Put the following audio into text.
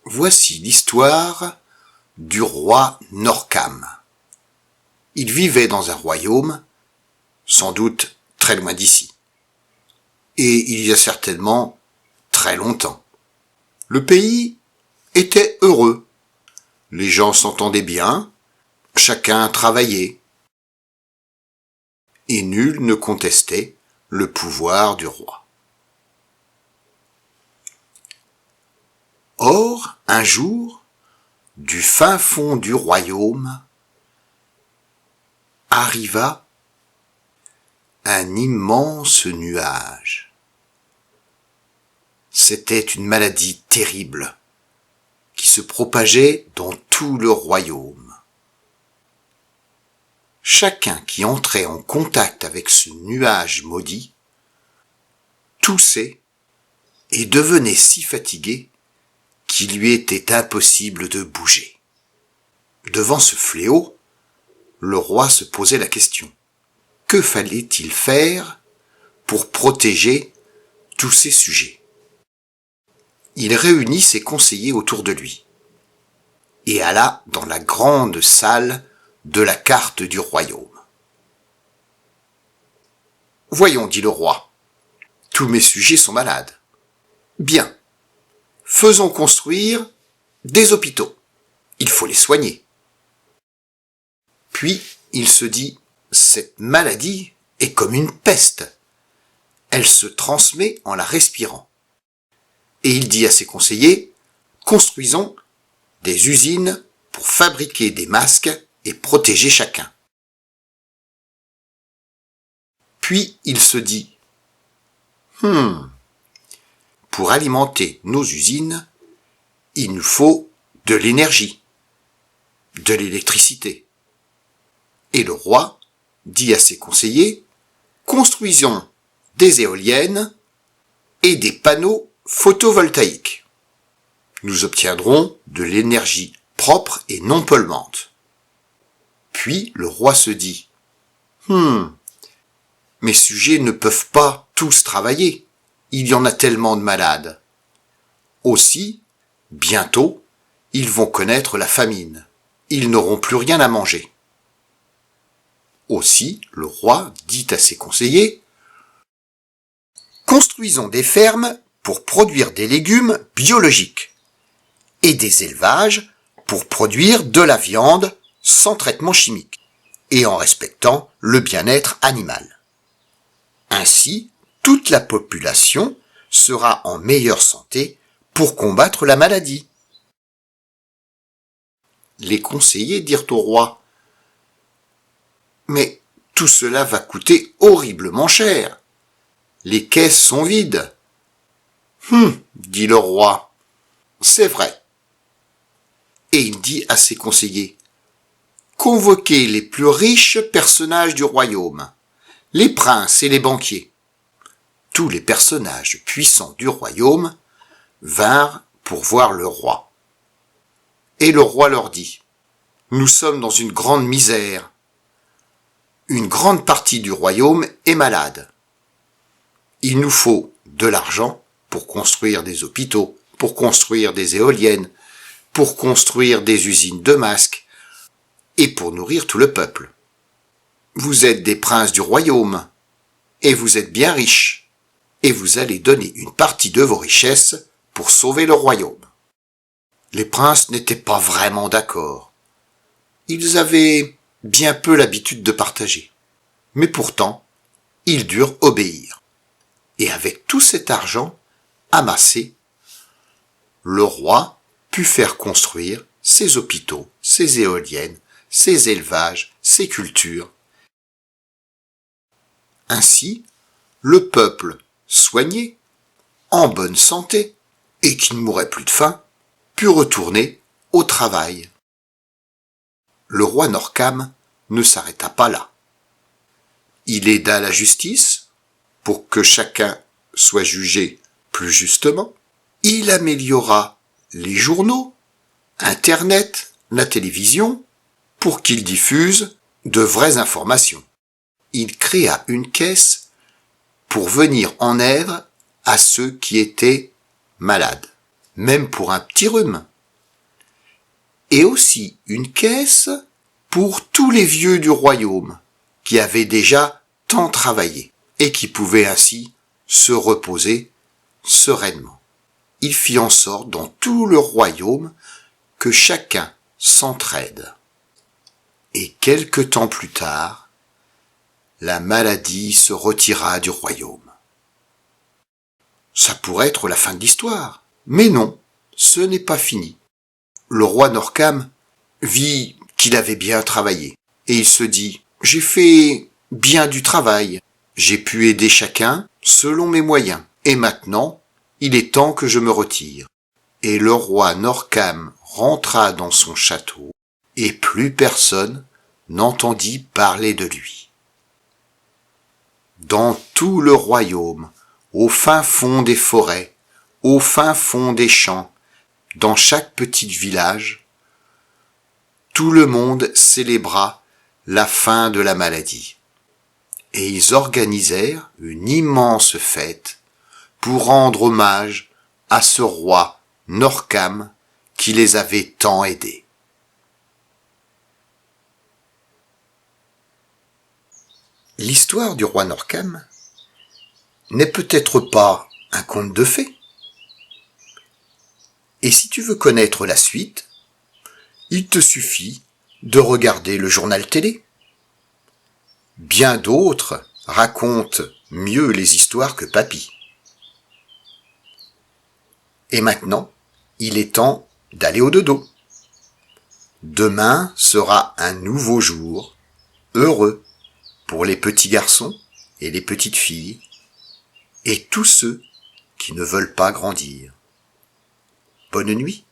Voici l'histoire du roi Norcam. Il vivait dans un royaume, sans doute très loin d'ici. Et il y a certainement très longtemps. Le pays était heureux. Les gens s'entendaient bien, chacun travaillait. Et nul ne contestait le pouvoir du roi. Or, un jour, du fin fond du royaume, arriva un immense nuage. C'était une maladie terrible qui se propageait dans tout le royaume. Chacun qui entrait en contact avec ce nuage maudit toussait et devenait si fatigué qu'il lui était impossible de bouger. Devant ce fléau, le roi se posait la question. Que fallait-il faire pour protéger tous ces sujets? Il réunit ses conseillers autour de lui et alla dans la grande salle de la carte du royaume. « Voyons, dit le roi, tous mes sujets sont malades. Bien, faisons construire des hôpitaux. Il faut les soigner. » Puis il se dit, cette maladie est comme une peste. Elle se transmet en la respirant. Et il dit à ses conseillers, construisons des usines pour fabriquer des masques et protéger chacun. Puis il se dit, pour alimenter nos usines, il nous faut de l'énergie, de l'électricité. Et le roi dit à ses conseillers, construisons des éoliennes et des panneaux photovoltaïques. Nous obtiendrons de l'énergie propre et non polluante. Puis le roi se dit, mes sujets ne peuvent pas tous travailler. Il y en a tellement de malades. Aussi, bientôt, ils vont connaître la famine. Ils n'auront plus rien à manger. Aussi, le roi dit à ses conseillers, construisons des fermes pour produire des légumes biologiques et des élevages pour produire de la viande sans traitement chimique et en respectant le bien-être animal. Ainsi, toute la population sera en meilleure santé pour combattre la maladie. Les conseillers dirent au roi, mais tout cela va coûter horriblement cher. Les caisses sont vides. Dit le roi, c'est vrai. Et il dit à ses conseillers, convoquez les plus riches personnages du royaume, les princes et les banquiers. Tous les personnages puissants du royaume vinrent pour voir le roi. Et le roi leur dit, nous sommes dans une grande misère. Une grande partie du royaume est malade. Il nous faut de l'argent pour construire des hôpitaux, pour construire des éoliennes, pour construire des usines de masques et pour nourrir tout le peuple. Vous êtes des princes du royaume et vous êtes bien riches et vous allez donner une partie de vos richesses pour sauver le royaume. Les princes n'étaient pas vraiment d'accord. Ils avaient bien peu l'habitude de partager. Mais pourtant, ils durent obéir. Et avec tout cet argent amassé, le roi put faire construire ses hôpitaux, ses éoliennes, ses élevages, ses cultures. Ainsi, le peuple soigné, en bonne santé, et qui ne mourait plus de faim, put retourner au travail. Le roi Norcam ne s'arrêta pas là. Il aida la justice pour que chacun soit jugé plus justement. Il améliora les journaux, Internet, la télévision, pour qu'ils diffusent de vraies informations. Il créa une caisse pour venir en aide à ceux qui étaient malades, même pour un petit rhume. et aussi une caisse pour tous les vieux du royaume qui avaient déjà tant travaillé et qui pouvaient ainsi se reposer sereinement. Il fit en sorte dans tout le royaume que chacun s'entraide. Et quelque temps plus tard, la maladie se retira du royaume. Ça pourrait être la fin de l'histoire, mais non, ce n'est pas fini. Le roi Norcam vit qu'il avait bien travaillé, et il se dit « J'ai fait bien du travail, j'ai pu aider chacun selon mes moyens, et maintenant, il est temps que je me retire. » Et le roi Norcam rentra dans son château, et plus personne n'entendit parler de lui. Dans tout le royaume, au fin fond des forêts, au fin fond des champs, dans chaque petit village, tout le monde célébra la fin de la maladie. Et ils organisèrent une immense fête pour rendre hommage à ce roi Norcam qui les avait tant aidés. L'histoire du roi Norcam n'est peut-être pas un conte de fées. Et si tu veux connaître la suite, il te suffit de regarder le journal télé. Bien d'autres racontent mieux les histoires que Papy. Et maintenant, il est temps d'aller au dodo. Demain sera un nouveau jour, heureux, pour les petits garçons et les petites filles, et tous ceux qui ne veulent pas grandir. Bonne nuit.